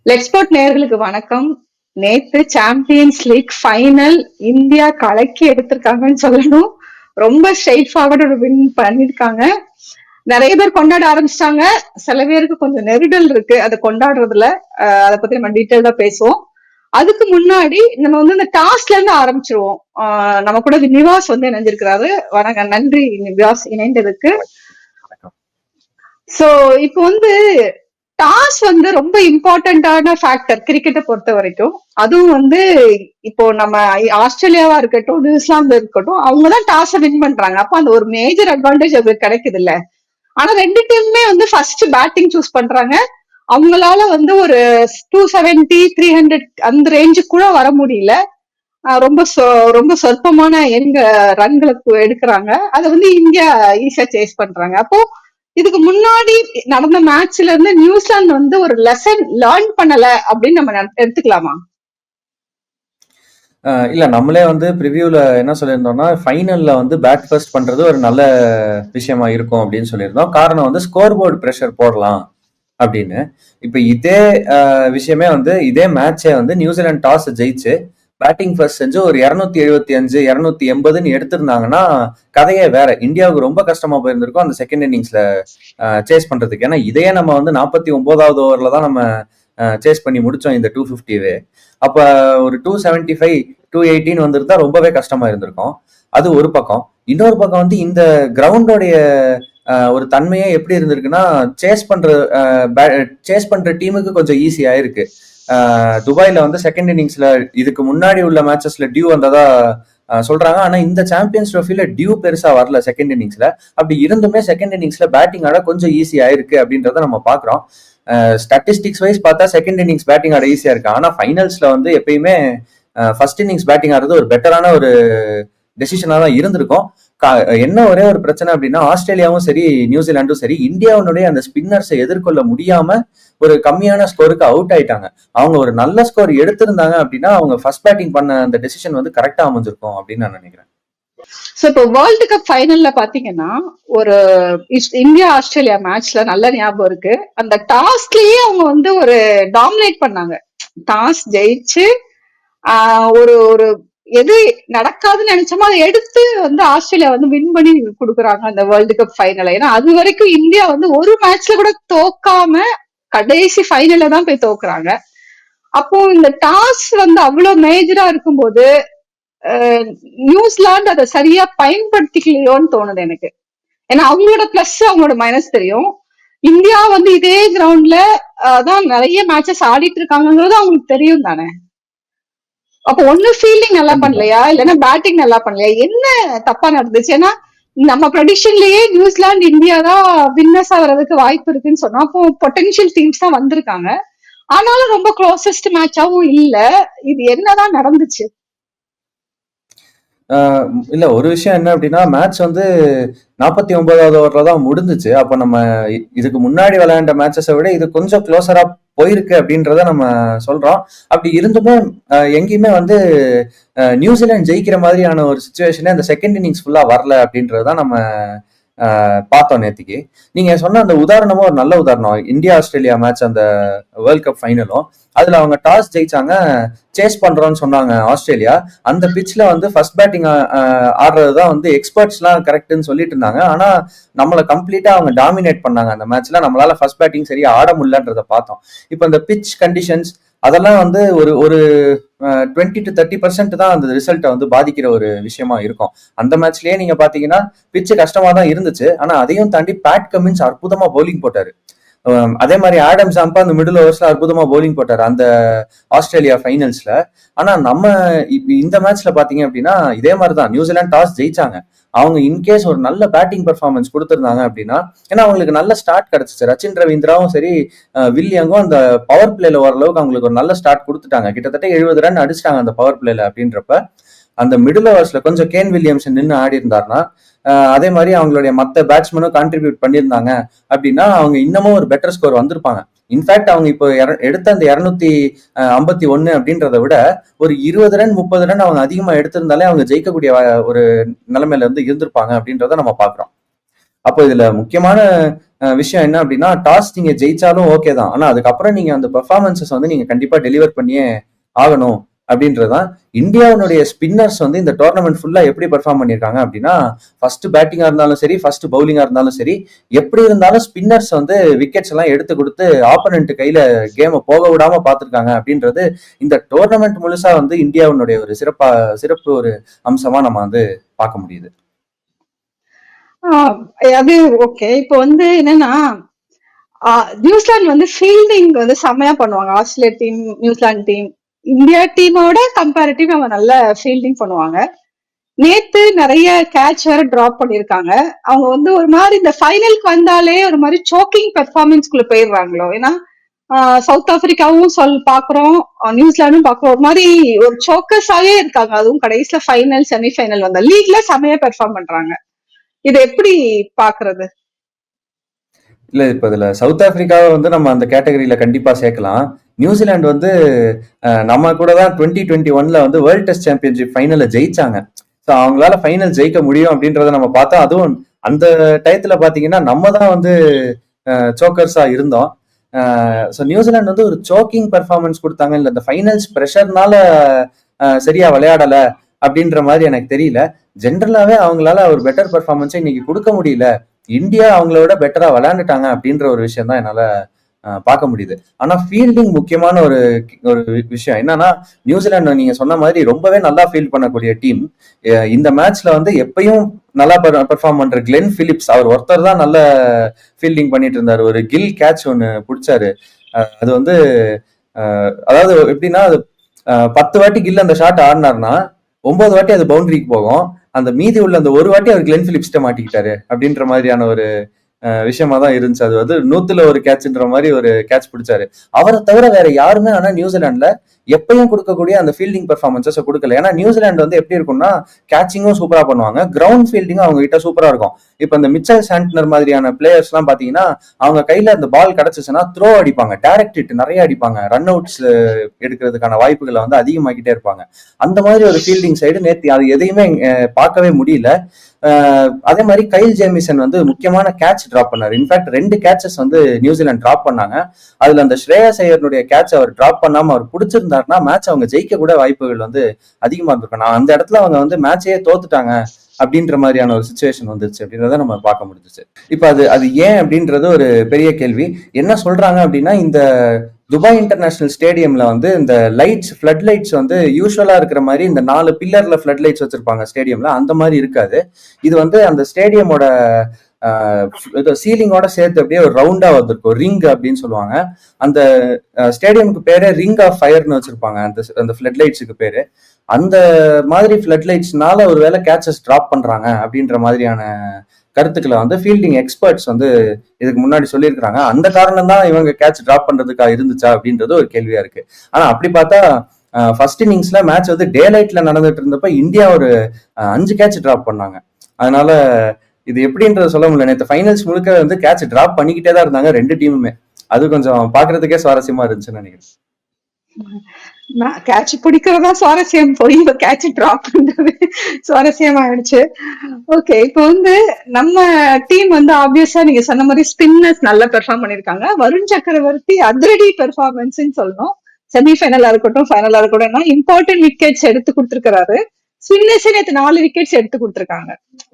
லெக்ஸ்போர்ட் நேயர்களுக்கு வணக்கம். நேத்து சாம்பியன்ஸ் லீக் ஃபைனல் இந்தியா கலக்கி எடுத்திருக்காங்கன்னு சொல்லணும். ரொம்ப ஸ்ட்ரெயிட் ஃபார்வர்ட் ஒரு வின் பண்ணிருக்காங்க. நிறைய பேர் கொண்டாட ஆரம்பிச்சிட்டாங்க. சில பேருக்கு கொஞ்சம் நெருடல் இருக்கு அதை கொண்டாடுறதுல. அதை பத்தி நம்ம டீட்டெயிலா பேசுவோம். அதுக்கு முன்னாடி நம்ம வந்து இந்த டாஸ்ல இருந்து ஆரம்பிச்சிருவோம். நம்ம கூட நிவாஸ் வந்து இணைஞ்சிருக்கிறாரு. வணக்கம், நன்றி நிவாஸ் இணைந்ததுக்கு. சோ இப்போ வந்து டாஸ் வந்து ரொம்ப இம்பார்ட்டன்டான ஃபேக்டர் கிரிக்கெட்டை பொறுத்த வரைக்கும். அதுவும் வந்து இப்போ நம்ம ஆஸ்திரேலியாவா இருக்கட்டும், நியூசிலாந்து இருக்கட்டும், அவங்கதான் டாஸை வின் பண்றாங்க. அப்ப அந்த ஒரு மேஜர் அட்வான்டேஜ் அவங்களுக்கு கிடைக்குது இல்ல. ஆனா ரெண்டு டீமுமே வந்து ஃபர்ஸ்ட் பேட்டிங் சூஸ் பண்றாங்க. அவங்களால வந்து ஒரு 270, 300 அந்த ரேஞ்சுக்கு கூட வர முடியல. ரொம்ப ரொம்ப சொற்பமான எங்க ரன்களுக்கு எடுக்கிறாங்க. அதை வந்து இந்தியா ஈஸியா சேஸ் பண்றாங்க. அப்போ இதுக்கு முன்னாடி நடந்த மேட்ச்ல இருந்து நியூசிலாந்து வந்து ஒரு லெசன் லேர்ன் பண்ணல அப்படின்னு நம்ம எடுத்துக்கலாமா? இல்ல, நம்மளே வந்து ப்ரிவியூல என்ன சொல்லியிருந்தோம்னா, ஃபைனல்ல வந்து பேட் ஃபர்ஸ்ட் பண்றது ஒரு நல்ல விஷயமா இருக்கும் அப்படின்னு சொல்லியிருந்தோம். காரணம் வந்து ஸ்கோர் போர்டு ப்ரெஷர் போடலாம் அப்படின்னு. இப்ப இதே விஷயமே வந்து இதே மேட்சே வந்து நியூசிலாந்து டாஸ் ஜெயிச்சு பேட்டிங் ஃபர்ஸ்ட் செஞ்சு ஒரு 275, 280ன்னு எடுத்திருந்தாங்கன்னா கதையே வேற. இந்தியாவுக்கு ரொம்ப கஷ்டமா போயிருந்திருக்கும் அந்த செகண்ட் இன்னிங்ஸ்ல சேஸ் பண்றதுக்கு. ஏன்னா இதையே நம்ம வந்து 49வது ஓவர்ல தான் நம்ம சேஸ் பண்ணி முடிச்சோம் இந்த 250வே. அப்ப ஒரு 275, 218 வந்திருந்தா ரொம்பவே கஷ்டமா இருந்திருக்கும். அது ஒரு பக்கம். இன்னொரு பக்கம் வந்து இந்த கிரவுண்டோடைய ஒரு தன்மையே எப்படி இருந்திருக்குன்னா, சேஸ் பண்ற டீமுக்கு கொஞ்சம் ஈஸியா இருக்கு. துபாயில வந்து செகண்ட் இன்னிங்ஸ்ல இதுக்கு முன்னாடி உள்ள மேட்சஸ்ல டியூ வந்ததா சொல்றாங்க. ஆனா இந்த சாம்பியன்ஸ் ட்ரோஃபில டியூ பெருசா வரல செகண்ட் இன்னிங்ஸ்ல. அப்படி இருந்துமே செகண்ட் இன்னிங்ஸ்ல பேட்டிங் ஆட கொஞ்சம் ஈஸியா இருக்கு அப்படின்றத நம்ம பாக்குறோம். ஸ்டாட்டிஸ்டிக்ஸ் வைஸ் பார்த்தா செகண்ட் இன்னிங்ஸ் பேட்டிங் ஆட ஈஸியா இருக்கு. ஆனா ஃபைனல்ஸ்ல வந்து எப்பயுமே ஃபர்ஸ்ட் இன்னிங்ஸ் பேட்டிங் ஆடுறது ஒரு பெட்டரான ஒரு டெசிஷனா தான் இருந்திருக்கும். என்ன ஒரே ஒரு பிரச்சனை அப்படின்னா, ஆஸ்திரேலியாவும் சரி நியூசிலாண்டும் சரி இந்தியாவுடைய அந்த ஸ்பின்னர்ஸை எதிர்கொள்ள முடியாம ஒரு கம்மியான ஸ்கோருக்கு அவுட் ஆயிட்டாங்க. அவங்க ஒரு நல்ல ஸ்கோர் எடுத்திருந்தாங்க அப்படின்னா அவங்க ஃபர்ஸ்ட் பேட்டிங் பண்ண அந்த டெசிஷன் வந்து கரெக்டா அமைஞ்சிருக்கும் அப்படின்னு நான் நினைக்கிறேன். சோ இப்போ வேர்ல்டு கப் ஃபைனல்ல பாத்தீங்கன்னா ஒரு இந்தியா ஆஸ்திரேலியா மேட்ச்ல நல்ல ஞாபகம் இருக்கு. அந்த டாஸ்லயே அவங்க வந்து ஒரு டாமினேட் பண்ணாங்க. டாஸ் ஜெயிச்சு ஒரு ஒரு எது நடக்காதுன்னு நினைச்சோமோ அதை எடுத்து வந்து ஆஸ்திரேலியா வந்து வின் பண்ணி கொடுக்குறாங்க அந்த வேர்ல்டு கப் ஃபைனல். ஏன்னா அது வரைக்கும் இந்தியா வந்து ஒரு மேட்ச்ல கூட தோக்காம கடைசி ஃபைனல்ல தான் போய் தோக்குறாங்க. அப்போ இந்த டாஸ் வந்து அவ்வளவு மேஜரா இருக்கும்போது நியூசிலாந்து அதை சரியா பயன்படுத்திக்கலையோன்னு தோணுது எனக்கு. ஏன்னா அவங்களோட பிளஸ் அவங்களோட மைனஸ் தெரியும். இந்தியா வந்து இதே கிரவுண்ட்ல தான் நிறைய மேட்சஸ் ஆடிட்டு இருக்காங்கிறது அவங்களுக்கு தெரியும் தானே. அப்ப ஒண்ணு ஃபீல்டிங் நல்லா பண்ணலையா, இல்லைன்னா பேட்டிங் நல்லா பண்ணலையா, என்ன தப்பா நடந்துச்சு? ஏன்னா நம்ம ப்ரெடிக்ஷன்லயே நியூசிலாந்து இந்தியா தான் வின்னர்ஸ் ஆகிறதுக்கு வாய்ப்பு இருக்குன்னு சொன்னோம். அப்போ பொட்டன்ஷியல் டீம்ஸ் தான் வந்திருக்காங்க. ஆனாலும் ரொம்ப க்ளோசஸ்ட் மேட்சாவும் இல்ல. இது என்னதான் நடந்துச்சு? இல்ல, ஒரு விஷயம் என்ன அப்படின்னா, மேட்ச் வந்து 49வது ஓவர்ல தான் முடிஞ்சிச்சு. அப்ப நம்ம இதுக்கு முன்னாடி விளையாண்ட மேட்சஸை விட இது கொஞ்சம் க்ளோசரா போயிருக்கு அப்படின்றத நம்ம சொல்றோம். அப்படி இருந்துமே எங்கேயுமே வந்து நியூசிலாந்து ஜெயிக்கிற மாதிரியான ஒரு சுச்சுவேஷனே அந்த செகண்ட் இன்னிங்ஸ் ஃபுல்லா வரல அப்படின்றதான் நம்ம பார்த்தோம் நேத்திக்கு. நீங்க சொன்ன அந்த உதாரணமும் ஒரு நல்ல உதாரணம். இந்தியா ஆஸ்திரேலியா மேட்ச் அந்த வேர்ல்ட் கப் ஃபைனலும் அதுல அவங்க டாஸ் ஜெயிச்சாங்க, சேஸ் பண்றோம்னு சொன்னாங்க ஆஸ்திரேலியா. அந்த பிட்ச்ல வந்து ஃபர்ஸ்ட் பேட்டிங் ஆடுறதுதான் வந்து எக்ஸ்பர்ட்ஸ் எல்லாம் கரெக்ட்னு சொல்லிட்டு இருந்தாங்க. ஆனா நம்மளை கம்ப்ளீட்டா அவங்க டாமினேட் பண்ணாங்க அந்த மேட்ச்ல. நம்மளால ஃபர்ஸ்ட் பேட்டிங் சரியா ஆட முடியலன்றத பார்த்தோம். இப்போ இந்த பிட்ச் கண்டிஷன்ஸ் அதெல்லாம் வந்து ஒரு ஒரு 20 to 30% தான் அந்த ரிசல்ட்டை வந்து பாதிக்கிற ஒரு விஷயமா இருக்கும். அந்த மேட்ச்லயே நீங்க பாத்தீங்கன்னா பிச்சு கஷ்டமா தான் இருந்துச்சு. ஆனா அதையும் தாண்டி பேட் கமின்ஸ் அற்புதமா பவுலிங் போட்டாரு. அதே மாதிரி ஆடம் சாம்பா அந்த மிடில் ஓவர்ஸ்ல அற்புதமா பவுலிங் போட்டாரு அந்த ஆஸ்திரேலியா ஃபைனல்ஸ்ல. ஆனா நம்ம இந்த மேட்ச்ல பாத்தீங்க அப்படின்னா இதே மாதிரிதான் நியூசிலாந்து டாஸ் ஜெயிச்சாங்க. அவங்க இன்கேஸ் ஒரு நல்ல பேட்டிங் பெர்ஃபார்மன்ஸ் கொடுத்திருந்தாங்க அப்படின்னா, ஏன்னா அவங்களுக்கு நல்ல ஸ்டார்ட் கிடைச்சிச்சு. ரச்சின் ரவீந்திராவும் சரி வில்லியங்கும் அந்த பவர் பிளேல ஓரளவுக்கு அவங்களுக்கு ஒரு நல்ல ஸ்டார்ட் கொடுத்துட்டாங்க. கிட்டத்தட்ட 70 ரன் அடிச்சிட்டாங்க அந்த பவர் பிளேல. அப்படின்றப்ப அந்த மிடில் ஓவர்ஸ்ல கொஞ்சம் கேன் வில்லியம்ஸ் நின்று ஆடி இருந்தாருன்னா, அதே மாதிரி அவங்களுடைய மற்ற பேட்ஸ்மேனும் கான்ட்ரிபியூட் பண்ணியிருந்தாங்க அப்படின்னா அவங்க இன்னமும் ஒரு பெட்டர் ஸ்கோர் வந்திருப்பாங்க. இன்ஃபேக்ட் அவங்க இப்போ எடுத்த அந்த 251 அப்படின்றத விட ஒரு 20 ரன் 30 ரன் அவங்க அதிகமா எடுத்திருந்தாலே அவங்க ஜெயிக்கக்கூடிய ஒரு நிலைமையில இருந்து இருந்திருப்பாங்க அப்படின்றத நம்ம பாக்குறோம். அப்போ இதுல முக்கியமான விஷயம் என்ன அப்படின்னா, டாஸ் நீங்க ஜெயிச்சாலும் ஓகே தான். ஆனா அதுக்கப்புறம் நீங்க அந்த பெர்ஃபார்மன்சஸ் வந்து நீங்க கண்டிப்பா டெலிவர் பண்ணியே ஆகணும் அப்படின்றதுதான். இந்தியாவினுடைய ஸ்பின்னர்ஸ் வந்து இந்த டோர்னமெண்ட் ஃபுல்லா எப்படி பெர்ஃபார்ம் பண்ணியிருக்காங்க அப்படின்னா, ஃபர்ஸ்ட் பேட்டிங்கா இருந்தாலும் சரி, ஃபர்ஸ்ட் பவுலிங்கா இருந்தாலும் சரி, எப்படி இருந்தாலும் ஸ்பின்னர்ஸ் வந்து விக்கெட்ஸ் எல்லாம் எடுத்து கொடுத்து ஆப்போனன்ட் கையில கேமை போக விடாம பார்த்திருக்காங்க அப்படின்றது இந்த டோர்னமெண்ட் முழுசா வந்து இந்தியாவினுடைய ஒரு சிறப்பு ஒரு அம்சமா நம்ம வந்து பார்க்க முடியுது. ஆஹ் அது ஓகே. இப்போ வந்து என்னன்னா, நியூசிலாந்து வந்து ஃபீல்டிங் வந்து செம்மையா பண்ணுவாங்க. Australia team, New Zealand team, India டீமோட கம்பேரிட்டிவ் அவங்க நல்ல ஃபீல்டிங் பண்ணுவாங்க. நேத்து நிறைய கேட்ச் வேற டிராப் பண்ணிருக்காங்க. அவங்க வந்து ஒரு மாதிரி இந்த ஃபைனலுக்கு வந்தாலே ஒரு மாதிரி சோக்கிங் பெர்ஃபார்மன்ஸ்குள்ள போயிடுறாங்களோ. ஏன்னா சவுத் ஆப்பிரிக்காவும் பாக்குறோம், நியூசிலாண்டும் பாக்குறோம். ஒரு மாதிரி ஒரு சோக்கஸாவே இருக்காங்க. அதுவும் கடைசியில ஃபைனல், செமிஃபைனல் வந்தா லீக்ல செமையா பெர்ஃபார்ம் பண்றாங்க. இதை எப்படி பாக்குறது? இல்ல இப்ப இதுல சவுத் ஆப்பிரிக்காவை வந்து நம்ம அந்த கேட்டகரியில கண்டிப்பா சேர்க்கலாம். நியூசிலாந்து வந்து நம்ம கூட தான் 2021ல வந்து வேர்ல்ட் டெஸ்ட் சாம்பியன்ஷிப் ஃபைனல்ல ஜெயிச்சாங்க. ஸோ அவங்களால ஃபைனல் ஜெயிக்க முடியும் அப்படின்றத நம்ம பார்த்தா, அதுவும் அந்த டயத்துல பாத்தீங்கன்னா நம்ம தான் வந்து சோக்கர்ஸா இருந்தோம். ஸோ நியூசிலாந்து வந்து ஒரு சோக்கிங் பெர்ஃபார்மன்ஸ் கொடுத்தாங்க. இல்ல இந்த ஃபைனல்ஸ் ப்ரெஷர்னால சரியா விளையாடல அப்படின்ற மாதிரி எனக்கு தெரியல. ஜென்ரலாவே அவங்களால ஒரு பெட்டர் பெர்ஃபார்மன்ஸை இன்னைக்கு கொடுக்க முடியல. இந்தியா அவங்களோட பெட்டரா விளையாண்டுட்டாங்க அப்படின்ற ஒரு விஷயம் தான் என்னால பார்க்க முடியுது. ஆனா ஃபீல்டிங் முக்கியமான ஒரு ஒரு விஷயம் என்னன்னா, நியூசிலாந்து நீங்க சொன்ன மாதிரி ரொம்பவே நல்லா ஃபீல்ட் பண்ணக்கூடிய டீம். இந்த மேட்ச்ல வந்து எப்பயும் நல்லா பெர்ஃபார்ம் பண்ற கிளென் பிலிப்ஸ் அவர் ஒருத்தர் தான் நல்ல ஃபீல்டிங் பண்ணிட்டு இருந்தாரு. ஒரு கில் கேட்ச் ஒன்னு பிடிச்சாரு. அது வந்து அதாவது எப்படின்னா, 10 வாட்டி கில் அந்த ஷாட் ஆடினார்னா 9 வாட்டி அது பவுண்டரிக்கு போகும். அந்த மீதி உள்ள அந்த ஒரு வாட்டி அவர் கிளென் பிலிப்ஸ்ட மாட்டிக்கிட்டாரு அப்படின்ற மாதிரியான ஒரு விஷயமா தான் இருந்துச்சு. அது வந்து 100ல ஒரு கேட்ச்ன்ற மாதிரி ஒரு கேட்ச் பிடிச்சாரு. அவரை தவிர வேற யாருமே ஆனா நியூசிலாந்துல எப்பயும் கொடுக்கக்கூடிய அந்த ஃபீல்டிங் பெர்ஃபார்மன்ஸஸ் கொடுக்கல. ஏன்னா நியூசிலாந்து வந்து எப்படி இருக்கும்னா, கேட்சிங்கும் சூப்பரா பண்ணுவாங்க, கிரவுண்ட் ஃபீல்டிங்கும் அவங்க கிட்ட சூப்பரா இருக்கும். இப்ப இந்த மிச்சல் சாண்ட்னர் மாதிரியான பிளேயர்ஸ் எல்லாம் பாத்தீங்கன்னா, அவங்க கையில அந்த பால் கிடைச்சிச்சுன்னா த்ரோ அடிப்பாங்க, டைரக்ட் ஹிட் நிறைய அடிப்பாங்க, ரன் அவுட்ஸ் எடுக்கிறதுக்கான வாய்ப்புகளை வந்து அதிகமாக்கிட்டே இருப்பாங்க. அந்த மாதிரி ஒரு ஃபீல்டிங் சைடு நேற்று அது எதையுமே பார்க்கவே முடியல. அதே மாதிரி கைல் ஜேமிசன் வந்து முக்கியமான கேட்ச் டிராப் பண்ணாரு. இன்ஃபேக்ட் 2 கேட்சஸ் வந்து நியூசிலாந்து டிராப் பண்ணாங்க. அதுல அந்த ஸ்ரேயஸ் ஐயருடைய கேட்ச் அவர் டிராப் பண்ணாம அவர் பிடிச்சிருந்தாருன்னா மேட்ச் அவங்க ஜெயிக்க கூட வாய்ப்புகள் வந்து அதிகமா இருந்திருக்கும். நான் அந்த இடத்துல அவங்க வந்து மேட்சையே தோத்துட்டாங்க அப்படின்ற மாதிரியான ஒரு சுச்சுவேஷன் வந்துருச்சு அப்படின்றத நம்ம பார்க்க முடிஞ்சிச்சு. இப்ப அது அது ஏன் அப்படின்றது ஒரு பெரிய கேள்வி. என்ன சொல்றாங்க அப்படின்னா, இந்த துபாய் இன்டர்நேஷனல் ஸ்டேடியம்ல வந்து இந்த லைட்ஸ், ஃபிளட் லைட்ஸ் வந்து யூஸ்வலா இருக்கிற மாதிரி இந்த 4 பில்லர்ல ஃபிளட் லைட்ஸ் வச்சிருப்பாங்க ஸ்டேடியம்ல, அந்த மாதிரி இருக்காது. இது வந்து அந்த ஸ்டேடியமோட சீலிங்கோட சேர்த்து அப்படியே ஒரு ரவுண்டா வந்திருக்கும், ரிங் அப்படின்னு சொல்லுவாங்க. அந்த ஸ்டேடியமுக்கு பேரு ரிங் ஆஃப் ஃபயர்னு வச்சிருப்பாங்க அந்த ஃபிளட் லைட்ஸுக்கு பேரு. அந்த மாதிரி ஃபிளட் லைட்ஸ்னால ஒருவேளை கேட்சஸ் டிராப் பண்றாங்க அப்படின்ற மாதிரியான கருத்துக்களை வந்து ஃபீல்டிங் எக்ஸ்பர்ட்ஸ் வந்து இதுக்கு முன்னாடி சொல்லியிருக்கிறாங்க. அந்த காரணம் தான் இவங்க கேட்ச் டிராப் பண்றதுக்காக இருந்துச்சா அப்படின்றது ஒரு கேள்வியா இருக்கு. ஆனா அப்படி பார்த்தா ஃபர்ஸ்ட் இன்னிங்ஸ்ல மேட்ச் வந்து டே லைட்ல நடந்துட்டு இருந்தப்ப இந்தியா ஒரு 5 கேட்ச் டிராப் பண்ணாங்க. அதனால இது எப்படின்றத சொல்ல முடியல. நேற்று ஃபைனல்ஸ் முழுக்க வந்து கேட்ச் டிராப் பண்ணிக்கிட்டே தான் இருந்தாங்க 2 டீமுமே. அது கொஞ்சம் பாக்குறதுக்கே சுவாரஸ்யமா இருந்துச்சுன்னு நினைக்கிறேன். கேட்ச் பிடிக்கிறதா சுவாரஸ்யம், போய் இப்ப கேட்ச் டிராப் பண்றது சுவாரஸ்யம் ஆயிடுச்சு. ஓகே, இப்போ வந்து நம்ம டீம் வந்து ஆப்வியஸா நீங்க சொன்ன மாதிரி ஸ்பின்னர்ஸ் நல்லா பெர்ஃபார்ம் பண்ணிருக்காங்க. வருண் சக்கரவர்த்தி அதிரடி பெர்ஃபார்மன்ஸ் சொல்லணும். செமிஃபைனலா இருக்கட்டும், ஃபைனலா இருக்கட்டும், இம்பார்ட்டன்ட் விக்கெட்ஸ் எடுத்து கொடுத்திருக்கிறாரு. ஸ்பின்னர்ஸ் நேற்று 4 விக்கெட்ஸ் எடுத்து கொடுத்திருக்காங்க.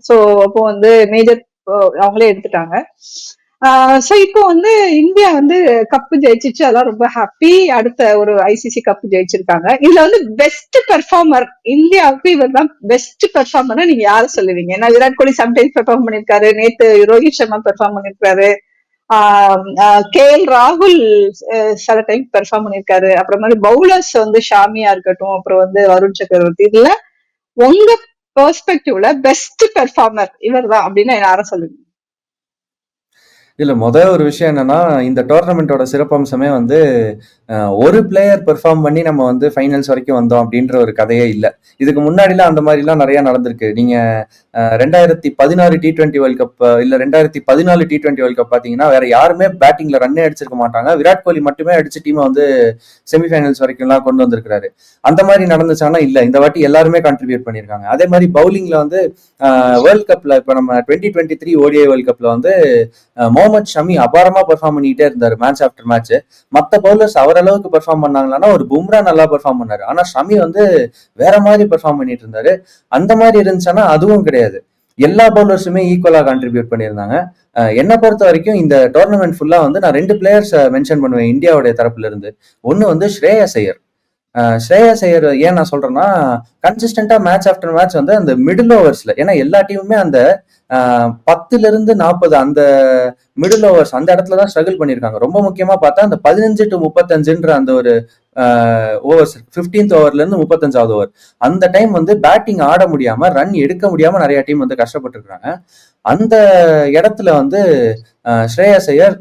சோ அப்போ வந்து மேஜர் அவங்களே எடுத்துட்டாங்க. சோ இப்போ வந்து இந்தியா வந்து கப்பு ஜெயிச்சிச்சு, அதான் ரொம்ப ஹாப்பி. அடுத்த ஒரு ஐசிசி கப் ஜெயிச்சிருக்காங்க. இதுல வந்து பெஸ்ட் பெர்ஃபார்மர் இந்தியாவுக்கு இவர் தான் பெஸ்ட் பெர்ஃபார்மர் நீங்க யாரும் சொல்லுவீங்க? ஏன்னா விராட் கோலி சம்டைம்ஸ் பெர்ஃபார்ம் பண்ணிருக்காரு, நேத்து ரோஹித் சர்மா பெர்ஃபார்ம் பண்ணிருக்காரு, கே எல் ராகுல் சில டைம் பெர்ஃபார்ம் பண்ணிருக்காரு. அப்புறம் மாதிரி பவுலர்ஸ் வந்து ஷாமியா இருக்கட்டும், அப்புறம் வந்து வருண் சக்கரவர்த்தி. இதுல உங்க பெர்ஸ்பெக்டிவ்ல பெஸ்ட் பெர்ஃபார்மர் இவர் தான் அப்படின்னு யாரும் சொல்லுவீங்க? இல்ல ஒரு விஷயம் என்னன்னா, இந்த டோர்னமெண்ட்டோட சிறப்பம்சமே வந்து ஒரு பிளேயர் பெர்ஃபார்ம் பண்ணி நம்ம வந்து ஃபைனல்ஸ் வரைக்கும் வந்தோம் அப்படின்ற ஒரு கதையே இல்ல. இதுக்கு முன்னாடிலாம் அந்த மாதிரிலாம் நிறைய நடந்திருக்கு. நீங்க 2016 T20 வேர்ல்ட் கப் இல்ல 2014 T20 வேர்ல்ட் கப் பாத்தீங்கன்னா வேற யாருமே பேட்டிங்ல ரன்னே அடிச்சிருக்க மாட்டாங்க. விராட் கோலி மட்டுமே அடிச்சு டீமை வந்து செமிஃபைனல்ஸ் வரைக்கும் எல்லாம் கொண்டு வந்திருக்காரு. அந்த மாதிரி நடந்துச்சானா இல்ல. இந்த வாட்டி எல்லாருமே கான்ட்ரிபியூட் பண்ணியிருக்காங்க. அதே மாதிரி பவுலிங்ல வந்து வேர்ல்ட் கப்ல இப்ப நம்ம 2023 ஓடிஐ வேர்ல்ட் கப்ல வந்து முகமது ஷமி அபாரமா பெர்ஃபார்ம் பண்ணிட்டே இருந்தாரு மேட்ச் ஆஃப்டர் மேட்ச். மத்த பவுலர்ஸ் அவர் அளவுக்கு பெர்ஃபார்ம் பண்ணாங்கன்னா ஒரு பும்ரா நல்லா பெர்ஃபார்ம் பண்ணாரு. ஆனா ஷமி வந்து வேற மாதிரி பெர்ஃபார்ம் பண்ணிட்டு இருந்தாரு. அந்த மாதிரி இருந்துச்சுன்னா அதுவும் கிடையாது. எல்லா பவுலர்ஸுமே ஈக்குவலா கான்ட்ரிபியூட் பண்ணியிருந்தாங்க. என்னை பொறுத்த வரைக்கும் இந்த டோர்னமெண்ட் ஃபுல்லா வந்து நான் 2 பிளேயர்ஸ் மென்ஷன் பண்ணுவேன் இந்தியாவுடைய தரப்புல இருந்து. ஒன்னு வந்து ஸ்ரேயஸ் ஐயர். ஸ்ரேயஸ் ஐயர் ஏன் நான் சொல்றேன்னா, கன்சிஸ்டன்டா மேட்ச் ஆஃப்டர் மேட்ச் வந்து அந்த மிடில் ஓவர்ஸ்ல, ஏன்னா எல்லா டீமுமே அந்த 10ல இருந்து 40 அந்த மிடில் ஓவர்ஸ் அந்த இடத்துல தான் ஸ்ட்ரகிள் பண்ணியிருக்காங்க. ரொம்ப முக்கியமா பார்த்தா அந்த 15 to 35ன்ற அந்த ஒரு ஓவர்ஸ் 15th ஓவர்ல இருந்து 35வது ஓவர் அந்த டைம் வந்து பேட்டிங் ஆட முடியாம ரன் எடுக்க முடியாம நிறைய டீம் வந்து கஷ்டப்பட்டு இருக்காங்க. அந்த இடத்துல வந்து ஸ்ரேயஸ் ஐயர்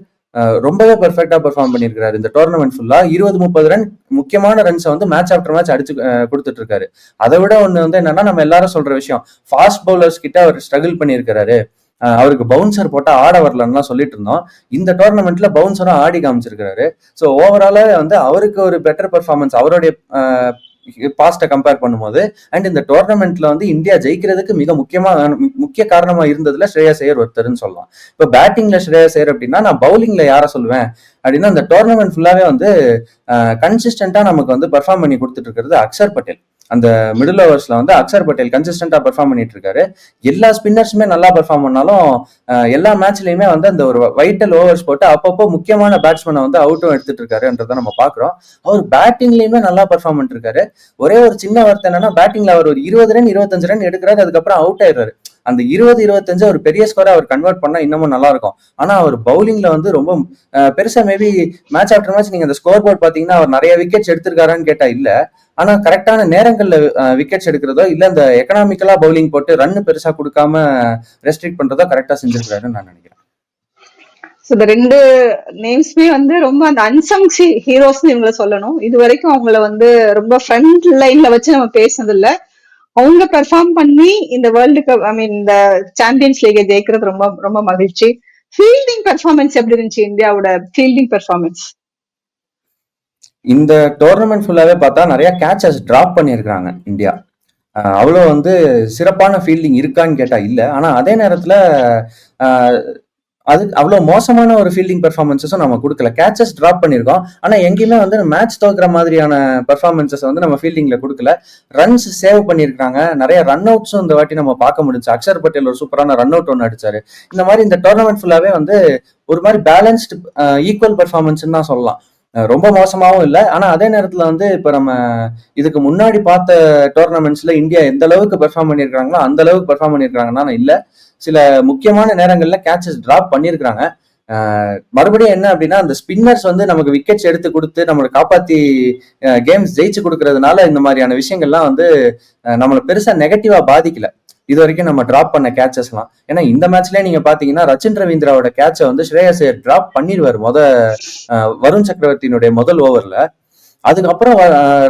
ரொம்பவே பெர்ஃபெக்டா பெர்ஃபார்ம் பண்ணியிருக்காரு. இந்த டோர்னமெண்ட் ஃபுல்லா 20-30 ரன் முக்கியமான ரன்ஸை வந்து மேட்ச் ஆஃப்டர் மேட்ச் அடிச்சு கொடுத்துட்டு இருக்காரு. அதை விட ஒண்ணு வந்து என்னன்னா, நம்ம எல்லாரும் சொல்ற விஷயம், ஃபாஸ்ட் பவுலர்ஸ் கிட்ட அவர் ஸ்ட்ரகிள் பண்ணியிருக்காரு. அவருக்கு பவுன்சர் போட்டா ஆட வரலன்னா சொல்லிட்டு இருந்தோம். இந்த டோர்னமெண்ட்ல பவுன்சரும் ஆடி காமிச்சிருக்காரு. ஸோ ஓவராலா வந்து அவருக்கு ஒரு பெட்டர் பெர்ஃபார்மன்ஸ் அவருடைய பாஸ்ட கம்பேர் பண்ணும்போது, அண்ட் இந்த டோர்னமெண்ட்ல வந்து இந்தியா ஜெயிக்கிறதுக்கு மிக முக்கிய காரணமா இருந்ததுல ஸ்ரேயஸ் ஐயர் ஒருத்தர்னு சொல்லலாம். இப்ப பேட்டிங்ல ஸ்ரேயஸ் ஐயர் அப்படின்னா நான் பவுலிங்ல யார சொல்லுவேன் அப்படின்னா, இந்த டோர்னமெண்ட் ஃபுல்லாவே வந்து கன்சிஸ்டன்டா நமக்கு வந்து பெர்ஃபார்ம் பண்ணி கொடுத்துட்டு இருக்கிறது அக்ஷர் பட்டேல். அந்த மிடில் ஓவர்ஸ்ல வந்து அக்ஷர் பட்டேல் கன்சிஸ்டன்டா பெர்ஃபார்ம் பண்ணிட்டு இருக்காரு. எல்லா ஸ்பின்னர்ஸுமே நல்லா பெர்ஃபார்ம் பண்ணாலும் எல்லா மேட்ச்லயுமே வந்து அந்த ஒரு வைட்டல் ஓவர்ஸ் போட்டு அப்பப்போ முக்கியமான பேட்ஸ்மேனை வந்து அவுட்டும் எடுத்துட்டு இருக்காருன்றத நம்ம பாக்குறோம். அவர் பேட்டிங்லயுமே நல்லா பெர்ஃபார்ம் பண்ணிட்டு இருக்காரு. ஒரே ஒரு சின்ன வருத்தம் என்னன்னா, பேட்டிங்ல அவர் ஒரு 20 ரன் 25 ரன் எடுக்கிறாரு, அதுக்கப்புறம் அவுட் ஆயிடுறாரு. அந்த 20-25 ஒரு பெரிய ஸ்கோரை அவர் கன்வெர்ட் பண்ணா இன்னமும் நல்லா இருக்கும். ஆனா அவர் பவுலிங்ல வந்து ரொம்ப பெருசா மேபி மேட்ச் ஆஃப்டர் மேட்ச் நீங்க அந்த ஸ்கோர் போர்ட் பாத்தீங்கன்னா அவர் நிறைய விக்கெட்ஸ் எடுத்திருக்காரான்னு கேட்டா இல்ல. ஆனா கரெக்டான நேரங்கள்ல விக்கெட்ஸ் எடுக்கிறதோ இல்ல இந்த எக்கனாமிக்கலா பவுலிங் போட்டு ரன் பெருசா கொடுக்காம ரெஸ்ட்ரிக்ட் பண்றதோ கரெக்டா செஞ்சிருக்காருன்னு நான் நினைக்கிறேன். இந்த 2 நேம்ஸ்மே வந்து ரொம்ப அந்த அன்சங் ஹீரோஸ் இவங்கள சொல்லணும். இது வரைக்கும் அவங்கள வந்து ரொம்ப ஃப்ரண்ட் லைன்ல வச்சு நம்ம பேசுனது இல்ல. அவங்க பெர்ஃபார்ம் பண்ணி இந்த வேர்ல்டு கப் இந்த சாம்பியன்ஸ் லீகை ஜெயிக்கிறது ரொம்ப ரொம்ப மகிழ்ச்சி. ஃபீல்டிங் பெர்ஃபார்மன்ஸ் எப்படி இருந்துச்சு இந்தியாவோட ஃபீல்டிங் பெர்ஃபார்மன்ஸ்? இந்த டோர்னமெண்ட் ஃபுல்லாவே பார்த்தா நிறைய கேட்சஸ் டிராப் பண்ணியிருக்காங்க இந்தியா. அவ்வளோ வந்து சிறப்பான ஃபீல்டிங் இருக்கான்னு கேட்டா இல்ல. ஆனா அதே நேரத்துல அது அவ்வளோ மோசமான ஒரு ஃபீல்டிங் பெர்ஃபார்மன்ஸஸும் நம்ம கொடுக்கல. கேச்சஸ் டிராப் பண்ணியிருக்கோம், ஆனா எங்கேயுமே வந்து மேட்ச் தோக்குற மாதிரியான பெர்ஃபார்மன்ஸஸ் வந்து நம்ம ஃபீல்டிங்ல கொடுக்கல. ரன்ஸ் சேவ் பண்ணியிருக்காங்க, நிறைய ரன் அவுட்ஸும் இந்த வாட்டி நம்ம பார்க்க முடிஞ்சு. அக்ஷர் பட்டேல் ஒரு சூப்பரான ரன் அவுட் ஒன்று அடிச்சாரு. இந்த மாதிரி இந்த டோர்னமெண்ட் ஃபுல்லாவே வந்து ஒரு மாதிரி பேலன்ஸ்டு ஈக்குவல் பெர்ஃபார்மன்ஸ் தான் சொல்லலாம். ரொம்ப மோசமாவும் இல்லை. ஆனா அதே நேரத்துல வந்து இப்ப நம்ம இதுக்கு முன்னாடி பார்த்த டோர்னமெண்ட்ஸ்ல இந்தியா எந்த அளவுக்கு பெர்ஃபார்ம் பண்ணியிருக்காங்களோ அந்த அளவுக்கு பெர்ஃபார்ம் பண்ணியிருக்காங்கன்னா இல்ல. சில முக்கியமான நேரங்கள்ல கேட்சஸ் டிராப் பண்ணியிருக்காங்க. மறுபடியும் என்ன அப்படின்னா, அந்த ஸ்பின்னர்ஸ் வந்து நமக்கு விக்கெட்ஸ் எடுத்து கொடுத்து நம்மளை காப்பாத்தி கேம்ஸ் ஜெயிச்சு கொடுக்கறதுனால இந்த மாதிரியான விஷயங்கள்லாம் வந்து நம்மளை பெருசா நெகட்டிவா பாதிக்கல இது வரைக்கும் நம்ம டிராப் பண்ண கேட்சஸ்லாம். ஏன்னா இந்த மேட்ச்லயே நீங்க பாத்தீங்கன்னா ரச்சின் ரவீந்திராவோட கேட்சை வந்து ஸ்ரேயஸ் ஐயர் டிராப் பண்ணிடுவாரு வருண் சக்கரவர்த்தியினுடைய முதல் ஓவர்ல. அதுக்கப்புறம்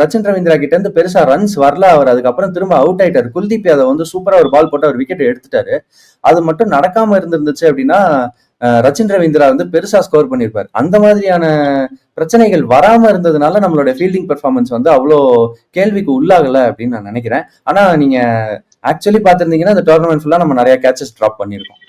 ரச்சின் ரவீந்திரா கிட்ட இருந்து பெருசா ரன்ஸ் வரல. அவர் அதுக்கப்புறம் திரும்ப அவுட் ஆயிட்டாரு. குல்தீப் யாதவ் வந்து சூப்பரா ஒரு பால் போட்டு அவர் விக்கெட் எடுத்துட்டாரு. அது மட்டும் நடக்காம இருந்துருந்துச்சு அப்படின்னா ரச்சின் ரவீந்திரா வந்து பெருசா ஸ்கோர் பண்ணிருப்பாரு. அந்த மாதிரியான பிரச்சனைகள் வராம இருந்ததுனால நம்மளோட ஃபீல்டிங் பெர்ஃபார்மன்ஸ் வந்து அவ்வளோ கேள்விக்கு உள்ளாகல அப்படின்னு நான் நினைக்கிறேன். ஆனா நீங்க ஆக்சுவலி பாத்திருந்தீங்கன்னா இந்த டோர்னமெண்ட் ஃபுல்லா நம்ம நிறைய கேட்சஸ் டிராப் பண்ணிருக்கோம்.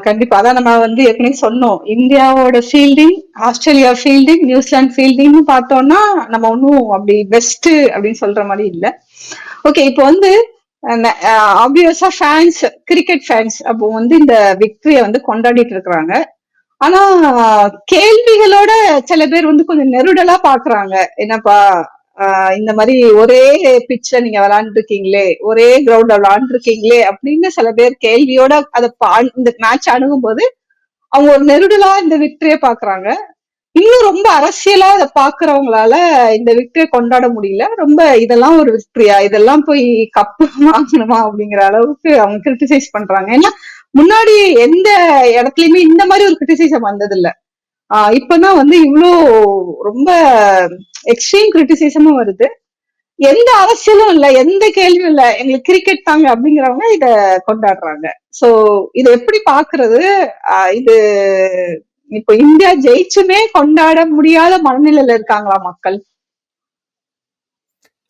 கண்டிப்பா. அதான் நம்ம வந்து ஏற்கனவே சொன்னோம், இந்தியாவோட fielding, Australia fielding, New Zealand fielding பார்த்தோம்னா நம்ம ஒன்னும் அப்படி பெஸ்ட் அப்படின்னு சொல்ற மாதிரி இல்ல. ஓகே, இப்போ வந்து ஆப்வியஸா ஃபேன்ஸ், கிரிக்கெட் ஃபேன்ஸ் அப்போ வந்து இந்த விக்டரிய வந்து கொண்டாடிட்டு இருக்கிறாங்க. ஆனா கேள்விகளோட சில பேர் வந்து கொஞ்சம் நெருடலா பாக்குறாங்க. என்னப்பா இந்த மாதிரி ஒரே பிட்ச்ல நீங்க விளையாண்டு இருக்கீங்களே, ஒரே கிரவுண்ட்ல விளையாண்டு இருக்கீங்களே அப்படின்னு சில பேர் கேள்வியோட அதை இந்த மேட்ச் அணுகும் போது அவங்க ஒரு நெருடலா இந்த விக்டரிய பாக்குறாங்க. இன்னும் ரொம்ப அரசியலா இதை பாக்குறவங்களால இந்த விக்டரிய கொண்டாட முடியல. ரொம்ப இதெல்லாம் ஒரு விக்டரியா, இதெல்லாம் போய் கப்பு வாங்கணுமா அப்படிங்கிற அளவுக்கு அவங்க கிரிட்டிசைஸ் பண்றாங்க. ஏன்னா முன்னாடி எந்த இடத்துலயுமே இந்த மாதிரி ஒரு கிரிட்டிசிசம் வந்தது இல்ல. இப்பதான் வந்து இவ்வளோ ரொம்ப எக்ஸ்ட்ரீம் கிரிட்டிசிசமும் வருது. எந்த அரசியலும் இல்ல, எந்த கேள்வியும் இல்ல, எங்களுக்கு கிரிக்கெட் தாங்க அப்படிங்கிறவங்க இத கொண்டாடுறாங்க. சோ இத எப்படி பாக்குறது? இது இப்போ இந்தியா ஜெயிச்சுமே கொண்டாட முடியாத மனநிலையில இருக்காங்களா மக்கள்?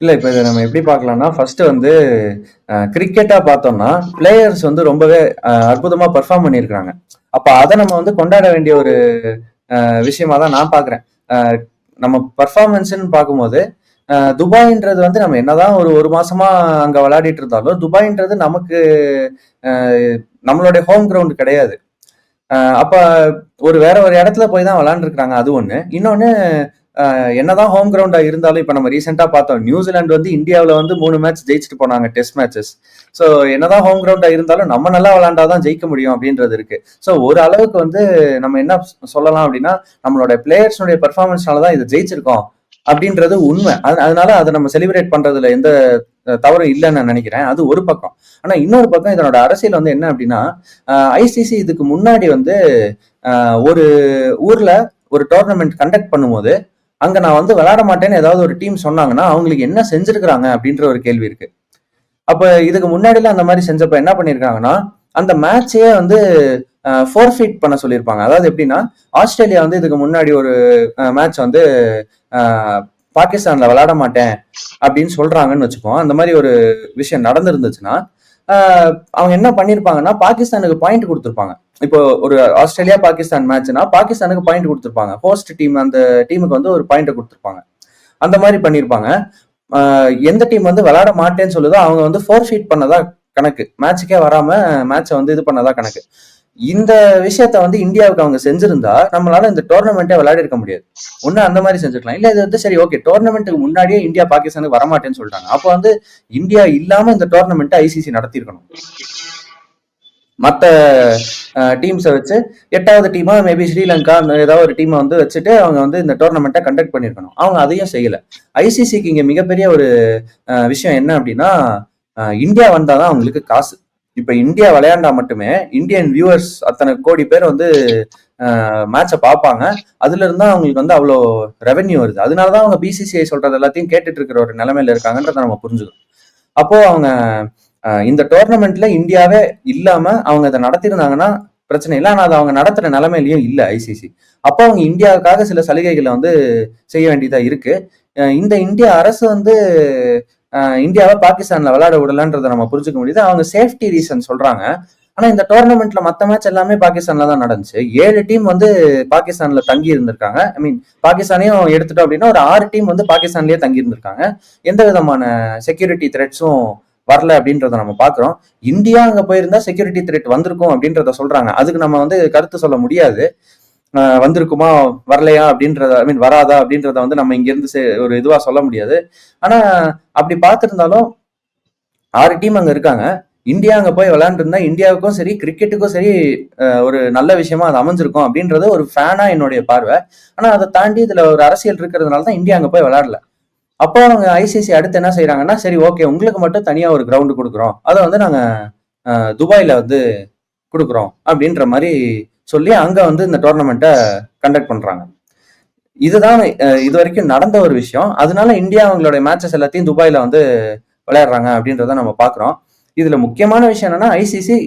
இல்ல இப்ப இதை நம்ம எப்படி பார்க்கலாம்னா, ஃபர்ஸ்ட் வந்து கிரிக்கெட்டா பார்த்தோம்னா பிளேயர்ஸ் வந்து ரொம்பவே அற்புதமா பெர்ஃபார்ம் பண்ணியிருக்காங்க. அப்ப அதை நம்ம வந்து கொண்டாட வேண்டிய ஒரு விஷயமா தான் நான் பாக்குறேன். நம்ம பர்ஃபார்மன்ஸ்ன்னு பார்க்கும்போது துபாய்ன்றது வந்து நம்ம என்னதான் ஒரு மாசமா அங்க விளையாடிட்டு இருந்தாலும் துபாய்ன்றது நமக்கு நம்மளுடைய ஹோம் கிரவுண்ட் கிடையாது. அப்ப வேற ஒரு இடத்துல போய் தான் விளையாண்டுருக்காங்க. அது ஒண்ணு. இன்னொன்னு என்னதான் ஹோம் கிரவுண்டா இருந்தாலும் இப்ப நம்ம ரீசெண்டா பார்த்தோம் நியூசிலாந்து வந்து இந்தியாவில வந்து 3 மேட்ச் ஜெயிச்சுட்டு போனாங்க டெஸ்ட் மேட்சஸ். ஸோ என்னதான் ஹோம் கிரவுண்டா இருந்தாலும் நம்ம நல்லா விளையாண்டாதான் ஜெயிக்க முடியும் அப்படின்றது இருக்கு. ஸோ ஒரு அளவுக்கு வந்து நம்ம என்ன சொல்லலாம் அப்படின்னா நம்மளோட பிளேயர்ஸோடைய பெர்ஃபார்மன்ஸ்னாலதான் இதை ஜெயிச்சிருக்கோம் அப்படின்றது உண்மை. அதனால அதை நம்ம செலிப்ரேட் பண்றதுல எந்த தவறும் இல்லைன்னு நான் நினைக்கிறேன். அது ஒரு பக்கம். ஆனா இன்னொரு பக்கம் இதனோட அரசியல் வந்து என்ன அப்படின்னா ஐசிசி இதுக்கு முன்னாடி வந்து ஒரு ஊர்ல ஒரு டோர்னமெண்ட் கண்டக்ட் பண்ணும்போது அங்க நான் வந்து விளையாட மாட்டேன்னு ஏதாவது ஒரு டீம் சொன்னாங்கன்னா அவங்களுக்கு என்ன செஞ்சிருக்கிறாங்க அப்படின்ற ஒரு கேள்வி இருக்கு. அப்ப இதுக்கு முன்னாடிலாம் அந்த மாதிரி செஞ்சப்ப என்ன பண்ணிருக்காங்கன்னா அந்த மேட்சையே வந்து ஃபோர்ஃபீட் பண்ண சொல்லியிருப்பாங்க. அதாவது எப்படின்னா ஆஸ்திரேலியா வந்து இதுக்கு முன்னாடி ஒரு மேட்ச் வந்து பாகிஸ்தான்ல விளையாட மாட்டேன் அப்படின்னு சொல்றாங்கன்னு வச்சுப்போம். அந்த மாதிரி ஒரு விஷயம் நடந்திருந்துச்சுன்னா அவங்க என்ன பண்ணிருப்பாங்கன்னா பாகிஸ்தானுக்கு பாயிண்ட் கொடுத்துருப்பாங்க. இப்போ ஒரு ஆஸ்திரேலியா பாகிஸ்தான் மேட்ச்னா பாகிஸ்தானுக்கு பாயிண்ட் கொடுத்துருப்பாங்க. ஹோஸ்ட் டீம் அந்த டீமுக்கு வந்து ஒரு பாயிண்ட் கொடுத்துருப்பாங்க. அந்த மாதிரி பண்ணிருப்பாங்க. எந்த டீம் வந்து விளையாட மாட்டேன்னு சொல்லுதோ அவங்க வந்து ஃபோர்ஃபீட் பண்ணதா கணக்கு, மேட்சுக்கே வராம மேட்சை வந்து இது பண்ணதா கணக்கு. இந்த விஷயத்த வந்து இந்தியாவுக்கு அவங்க செஞ்சிருந்தா நம்மளால இந்த டோர்னமெண்ட்டே விளையாடி இருக்க முடியாது. ஒண்ணு அந்த மாதிரி செஞ்சுக்கலாம். இல்ல இது வந்து சரி ஓகே டோர்னமெண்ட்டுக்கு முன்னாடியே இந்தியா பாகிஸ்தானுக்கு வரமாட்டேன்னு சொல்லிட்டாங்க. அப்போ வந்து இந்தியா இல்லாம இந்த டோர்னமெண்ட்டை ஐசிசி நடத்திருக்கணும். மற்ற டீம்ஸை வச்சு 8வது டீமா மேபி ஸ்ரீலங்கா ஏதாவது ஒரு டீமை வந்து வச்சுட்டு அவங்க வந்து இந்த டோர்னமெண்ட்டை கண்டக்ட் பண்ணியிருக்கணும். அவங்க அதையும் செய்யல. ஐசிசிக்கு இங்க மிகப்பெரிய ஒரு விஷயம் என்ன அப்படின்னா இந்தியா வந்தாதான் அவங்களுக்கு காசு. இப்ப இந்தியா விளையாண்டா மட்டுமே இந்தியன் வியூவர்ஸ் அத்தனை கோடி பேர் வந்து மேட்சை பார்ப்பாங்க. அதுல இருந்தா அவங்களுக்கு வந்து அவ்வளோ ரெவென்யூ வருது. அதனாலதான் அவங்க பிசிசிஐ சொல்றது எல்லாத்தையும் கேட்டுட்டு இருக்கிற ஒரு நிலைமையில இருக்காங்கன்றத நம்ம புரிஞ்சுக்கணும். அப்போ அவங்க இந்த டோர்னமெண்ட்ல இந்தியாவே இல்லாம அவங்க இதை நடத்திருந்தாங்கன்னா பிரச்சனை இல்லை. ஆனா அதை அவங்க நடத்துற நிலைமையிலயும் இல்லை ஐசிசி. அப்போ அவங்க இந்தியாவுக்காக சில சலுகைகளை வந்து செய்ய வேண்டியதா இருக்கு. இந்த இந்திய அரசு வந்து இந்தியாவை பாகிஸ்தான்ல விளையாட விடலன்றதை நம்ம புரிஞ்சுக்க முடியுது. அவங்க சேஃப்டி ரீசன் சொல்றாங்க. ஆனா இந்த டோர்னமெண்ட்ல மத்த மேட்ச் எல்லாமே பாகிஸ்தான்ல தான் நடந்துச்சு. 7 டீம் வந்து பாகிஸ்தான்ல தங்கி இருந்திருக்காங்க. ஐ மீன் பாகிஸ்தானையும் எடுத்துட்டோம் அப்படின்னா ஒரு 6 டீம் வந்து பாகிஸ்தான்லயே தங்கி இருந்திருக்காங்க. எந்த விதமான செக்யூரிட்டி த்ரெட்ஸும் வரல அப்படின்றத நம்ம பாக்குறோம். இந்தியா அங்க போயிருந்தா செக்யூரிட்டி த்ரெட் வந்திருக்கும் அப்படின்றத சொல்றாங்க. அதுக்கு நம்ம வந்து கருத்து சொல்ல முடியாது. வந்திருக்குமா வரலையா அப்படின்றத ஐ மீன் வராதா அப்படின்றத வந்து நம்ம இங்க இருந்து ஒரு இதுவா சொல்ல முடியாது. ஆனா அப்படி பார்த்திருந்தாலும் 6 டீம் அங்க இருக்காங்க. இந்தியா அங்க போய் விளையாண்டுருந்தா இந்தியாவுக்கும் சரி கிரிக்கெட்டுக்கும் சரி ஒரு நல்ல விஷயமா அது அமைஞ்சிருக்கும் அப்படின்றது ஒரு ஃபேனா என்னுடைய பார்வை. ஆனா அதை தாண்டி இதுல ஒரு அரசியல் இருக்கிறதுனால தான் இந்தியா அங்க போய் விளையாடல. அப்போ அவங்க ஐசிசி அடுத்து என்ன செய்யறாங்கன்னா சரி ஓகே உங்களுக்கு மட்டும் தனியா ஒரு கிரவுண்டு கொடுக்குறோம், அதை வந்து நாங்க துபாயில வந்து கொடுக்குறோம் அப்படின்ற மாதிரி சொல்லி அங்க வந்து இந்த டோர்னமெண்ட்டை கண்டக்ட் பண்றாங்க. இதுதான் இது வரைக்கும் நடந்த ஒரு விஷயம். அதனால இந்தியா அவங்களுடைய மேட்சஸ் எல்லாத்தையும் துபாயில வந்து விளையாடுறாங்க அப்படின்றத நம்ம பாக்குறோம். இதுல முக்கியமான விஷயம் என்னன்னா ஐசிசி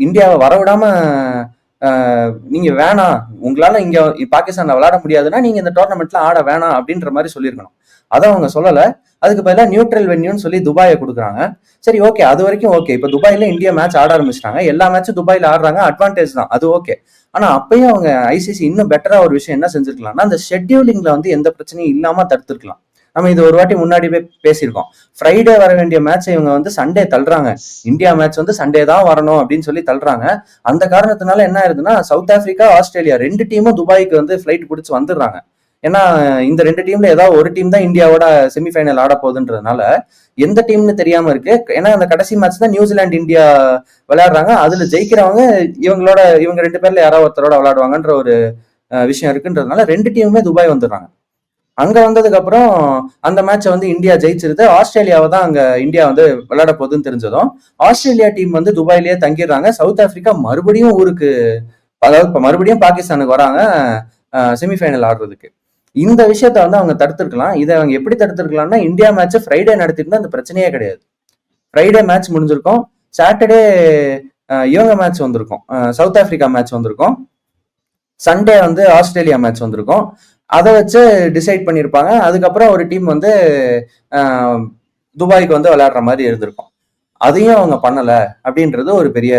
இந்தியாவை வரவிடாம நீங்க வேணாம், உங்களால இங்க பாகிஸ்தான்ல விளையாட முடியாதுன்னா நீங்க இந்த டோர்னமெண்ட்ல ஆட வேணாம் அப்படின்ற மாதிரி சொல்லியிருக்கணும். அதை அவங்க சொல்லல. அதுக்கு பதிலாக நியூட்ரல் வென்யூன்னு சொல்லி துபாயை கொடுக்குறாங்க. சரி ஓகே அது வரைக்கும் ஓகே. இப்ப துபாயில இந்தியா மேட்ச் ஆட ஆரம்பிச்சிட்டாங்க. எல்லா மேட்சும் துபாயில ஆடுறாங்க, அட்வான்டேஜ் தான், அது ஓகே. ஆனா அப்பயும் அவங்க ஐசிசி இன்னும் பெட்டரா ஒரு விஷயம் என்ன செஞ்சிருக்கலாம்னா அந்த ஷெட்யூலிங்ல வந்து எந்த பிரச்சனையும் இல்லாம தடுத்துருக்கலாம். நம்ம இது ஒரு வாட்டி முன்னாடி பேசியிருக்கோம். ஃப்ரைடே வர வேண்டிய மேட்ச் இவங்க வந்து சண்டே தள்ளுறாங்க. இந்தியா மேட்ச் வந்து சண்டே தான் வரணும் அப்படின்னு சொல்லி தள்ளுறாங்க. அந்த காரணத்தினால என்ன ஆயிருதுன்னா சவுத் ஆப்பிரிக்கா ஆஸ்திரேலியா 2 டீமும் துபாய்க்கு வந்து ஃபிளைட் பிடிச்சி வந்துடுறாங்க. ஏன்னா இந்த 2 டீம்ல ஏதாவது ஒரு டீம் தான் இந்தியாவோட செமிஃபைனல் ஆட போகுதுன்றதுனால எந்த டீம்னு தெரியாம இருக்கு. ஏன்னா அந்த கடைசி மேட்ச் தான் நியூசிலாந்து இந்தியா விளையாடுறாங்க. அதுல ஜெயிக்கிறவங்க இவங்க 2 பேர்ல யாராவது ஒருத்தரோட விளையாடுவாங்கன்ற ஒரு விஷயம் இருக்குன்றதுனால 2 டீமுமே துபாய் வந்துடுறாங்க. அங்க வந்ததுக்கு அப்புறம் அந்த மேட்சை வந்து இந்தியா ஜெயிச்சிருது. ஆஸ்திரேலியாவை தான் அங்க இந்தியா வந்து விளையாட போகுதுன்னு தெரிஞ்சதும் ஆஸ்திரேலியா டீம் வந்து துபாயிலேயே தங்கிடுறாங்க. சவுத் ஆப்பிரிக்கா மறுபடியும் ஊருக்கு, அதாவது இப்ப மறுபடியும் பாகிஸ்தானுக்கு வராங்க செமிஃபைனல் ஆடுறதுக்கு. இந்த விஷயத்த வந்து அவங்க தடுத்திருக்கலாம். இதை அவங்க எப்படி தடுத்திருக்கலாம்னா, இந்தியா மேட்ச் ஃப்ரைடே நடத்திருந்தா அந்த பிரச்சனையே கிடையாது. ஃப்ரைடே மேட்ச் முடிஞ்சிருக்கும், சாட்டர்டே இவங்க மேட்ச் வந்திருக்கும், சவுத் ஆப்பிரிக்கா மேட்ச் வந்திருக்கும், சண்டே வந்து ஆஸ்திரேலியா மேட்ச் வந்திருக்கும். அதை வச்சு டிசைட் பண்ணியிருப்பாங்க. அதுக்கப்புறம் ஒரு டீம் வந்து துபாய்க்கு வந்து விளையாடுற மாதிரி இருந்திருக்கும். அதையும் அவங்க பண்ணல அப்படின்றது ஒரு பெரிய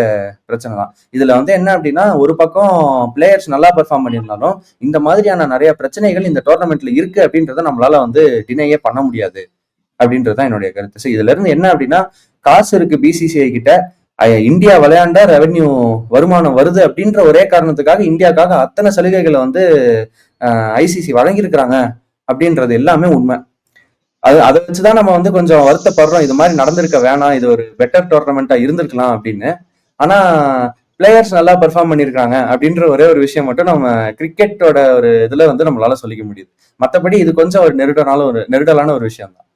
பிரச்சனை தான். இதுல வந்து என்ன அப்படின்னா, ஒரு பக்கம் பிளேயர்ஸ் நல்லா பெர்ஃபார்ம் பண்ணியிருந்தாலும் இந்த மாதிரியான நிறைய பிரச்சனைகள் இந்த டோர்னமெண்ட்ல இருக்கு அப்படின்றத நம்மளால வந்து டினையே பண்ண முடியாது அப்படின்றதுதான் என்னுடைய கருத்து. ஸோ இதுல இருந்து என்ன அப்படின்னா, காசு இருக்கு பிசிசிஐ கிட்ட, இந்தியா விளையாண்டா ரெவென்யூ வருமானம் வருது அப்படின்ற ஒரே காரணத்துக்காக இந்தியாவுக்காக அத்தனை சலுகைகளை வந்து ஐசிசி வழங்கியிருக்கிறாங்க அப்படின்றது எல்லாமே உண்மை. அதை வச்சுதான் நம்ம வந்து கொஞ்சம் வருத்தப்படுறோம், இது மாதிரி நடந்திருக்க வேணாம், இது ஒரு பெட்டர் டோர்னமெண்டா இருந்திருக்கலாம் அப்படின்னு. ஆனா பிளேயர்ஸ் நல்லா பெர்ஃபார்ம் பண்ணியிருக்காங்க அப்படின்ற ஒரே ஒரு விஷயம் மட்டும் நம்ம கிரிக்கெட்டோட ஒரு இதுல வந்து நம்மளால சொல்லிக்க முடியுது. மற்றபடி இது கொஞ்சம் ஒரு நெருடலான ஒரு விஷயம் தான்.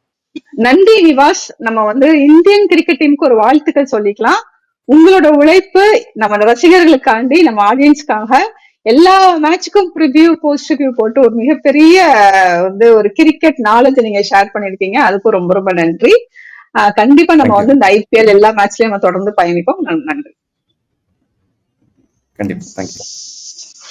நன்றி நிவாஸ். நம்ம வந்து இந்தியன் கிரிக்கெட் டீமுக்கு ஒரு வாழ்த்துக்கள் சொல்லிக்கலாம். உங்களோட உழைப்பு நம்ம ரசிகர்களுக்காண்டி, நம்ம ஆடியன்ஸ்க்காக எல்லா மேட்சுக்கும் ப்ரிவியூ போஸ்ட் ரிவ்யூ போட்டு ஒரு மிகப்பெரிய வந்து ஒரு கிரிக்கெட் நாலேஜ் நீங்க ஷேர் பண்ணிருக்கீங்க. அதுக்கும் ரொம்ப ரொம்ப நன்றி. கண்டிப்பா நம்ம வந்து இந்த ஐபிஎல் எல்லா மேட்ச்லயும் நம்ம தொடர்ந்து பயணிப்போம். நன்றி. கண்டிப்பா. தேங்க்யூ.